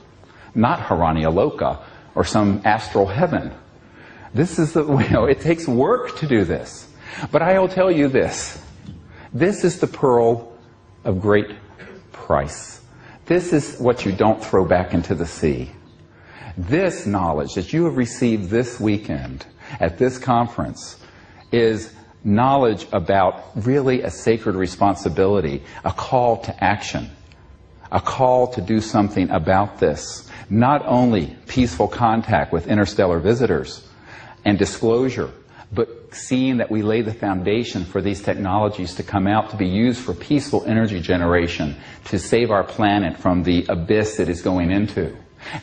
not Harania Loka or some astral heaven. This is the, it takes work to do this. But I will tell you this. This is the pearl of great price. This is what you don't throw back into the sea. This knowledge that you have received this weekend at this conference is knowledge about really a sacred responsibility, a call to action, a call to do something about this. Not only peaceful contact with interstellar visitors and disclosure, but seeing that we lay the foundation for these technologies to come out to be used for peaceful energy generation, to save our planet from the abyss it is going into,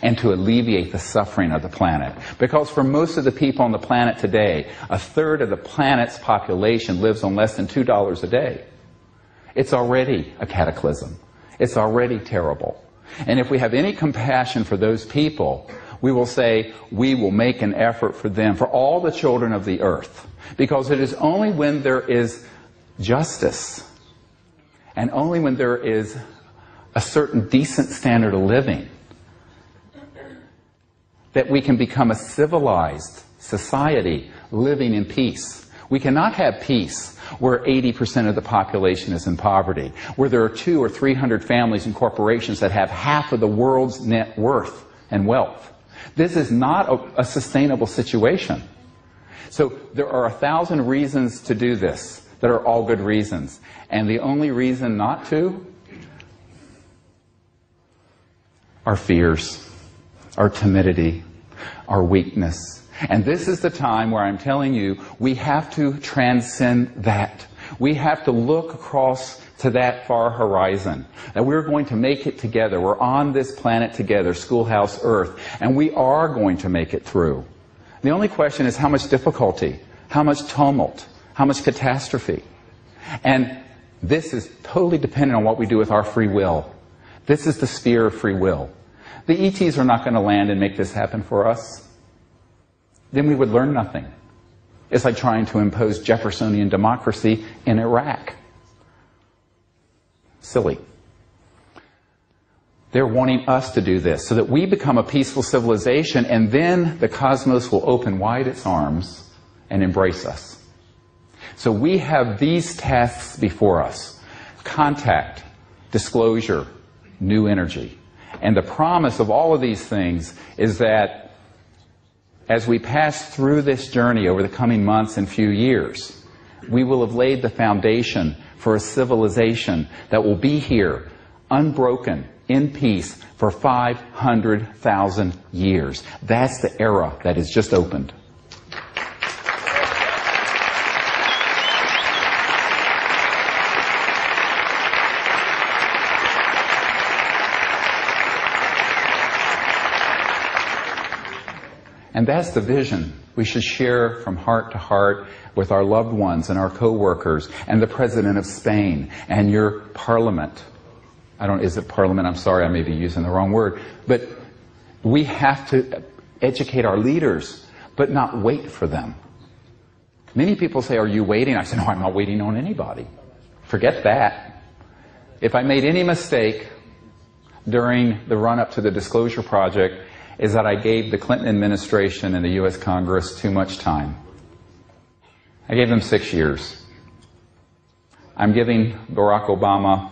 and to alleviate the suffering of the planet. Because for most of the people on the planet today, 1/3 of the planet's population lives on less than $2 a day. It's already a cataclysm. It's already terrible. And if we have any compassion for those people, we will say we will make an effort for them, for all the children of the earth. Because it is only when there is justice, and only when there is a certain decent standard of living, that we can become a civilized society living in peace. We cannot have peace where 80% of the population is in poverty, where there are 200 or 300 families and corporations that have half of the world's net worth and wealth. This is not a sustainable situation. So there are 1,000 reasons to do this that are all good reasons. And the only reason not to our fears, our timidity, our weakness. And this is the time where I'm telling you, we have to transcend that. We have to look across to that far horizon, that we're going to make it together. We're on this planet together, Schoolhouse Earth, and we are going to make it through. The only question is how much difficulty, how much tumult, how much catastrophe. And this is totally dependent on what we do with our free will. This is the sphere of free will. The ETs are not going to land and make this happen for us. Then we would learn nothing. It's like trying to impose Jeffersonian democracy in Iraq. Silly. They're wanting us to do this so that we become a peaceful civilization, and then the cosmos will open wide its arms and embrace us. So we have these tasks before us: contact, disclosure, new energy. And the promise of all of these things is that as we pass through this journey over the coming months and few years, we will have laid the foundation for a civilization that will be here, unbroken, in peace, for 500,000 years. That's the era that has just opened. And that's the vision we should share from heart to heart with our loved ones and our co-workers and the President of Spain and your parliament. Is it parliament? I'm sorry, I may be using the wrong word. But we have to educate our leaders, but not wait for them. Many people say, "Are you waiting?" I say, "No, I'm not waiting on anybody." Forget that. If I made any mistake during the run-up to the Disclosure Project, is that I gave the Clinton administration and the U.S. Congress too much time. I gave them 6 years. I'm giving Barack Obama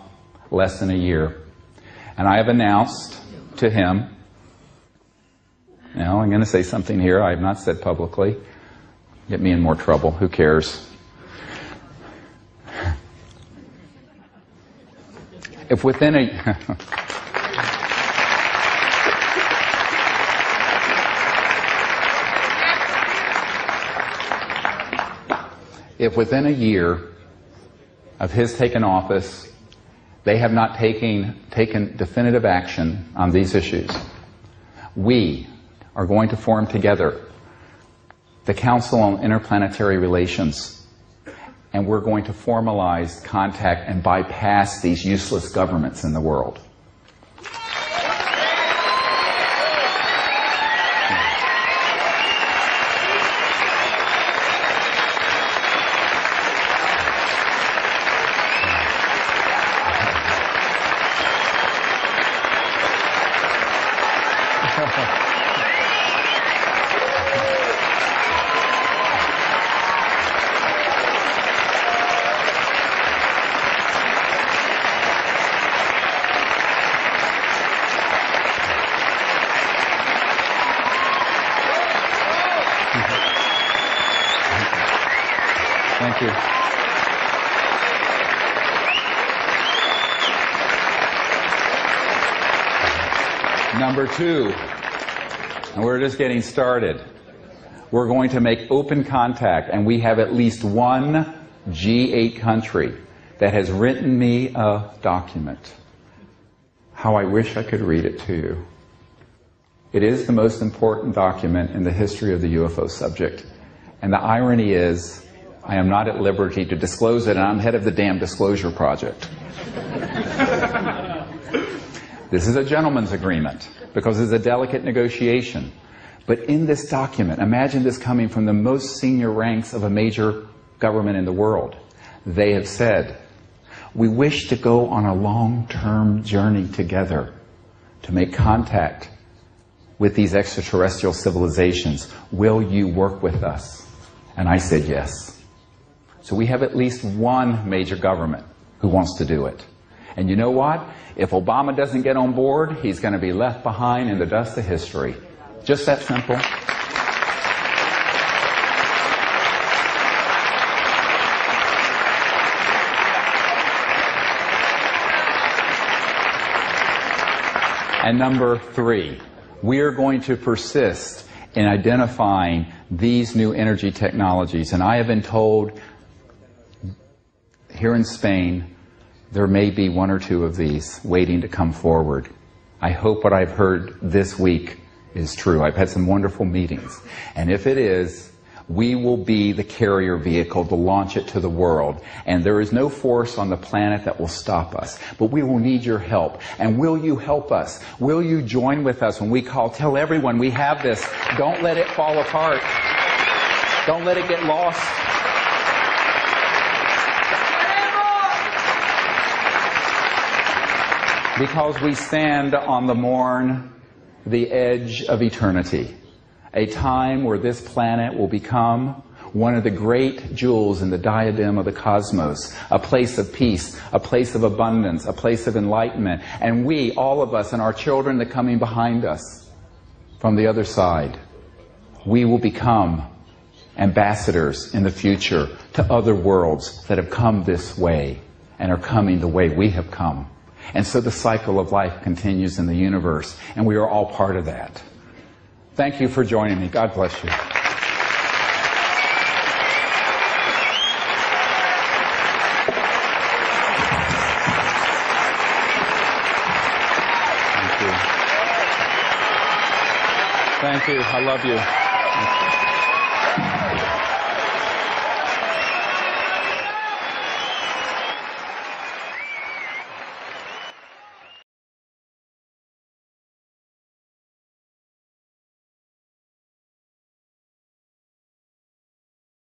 less than a year. And I have announced to him, I'm going to say something here I have not said publicly. Get me in more trouble. Who cares? If within a... If within a year of his taking office, they have not taken definitive action on these issues, we are going to form together the Council on Interplanetary Relations, and we're going to formalize contact and bypass these useless governments in the world. Thank you. Number 2, and we're just getting started. We're going to make open contact, and we have at least one G8 country that has written me a document. How I wish I could read it to you. It is the most important document in the history of the UFO subject. And the irony is, I am not at liberty to disclose it, and I'm head of the damn Disclosure Project. This is a gentleman's agreement, because it's a delicate negotiation. But in this document, imagine this coming from the most senior ranks of a major government in the world. They have said, we wish to go on a long-term journey together to make contact with these extraterrestrial civilizations. Will you work with us? And I said yes. So we have at least one major government who wants to do it. And you know what? If Obama doesn't get on board, he's going to be left behind in the dust of history. Just that simple. And number 3, we are going to persist in identifying these new energy technologies. And I have been told here in Spain, there may be 1 or 2 of these waiting to come forward. I hope what I've heard this week is true. I've had some wonderful meetings. And if it is, we will be the carrier vehicle to launch it to the world. And there is no force on the planet that will stop us. But we will need your help. And will you help us? Will you join with us when we call? Tell everyone we have this. Don't let it fall apart. Don't let it get lost. Because we stand on the edge of eternity. A time where this planet will become one of the great jewels in the diadem of the cosmos, a place of peace, a place of abundance, a place of enlightenment. And we, all of us, and our children that are coming behind us from the other side, we will become ambassadors in the future to other worlds that have come this way and are coming the way we have come. And so the cycle of life continues in the universe, and we are all part of that. Thank you for joining me. God bless you. Thank you. I love you.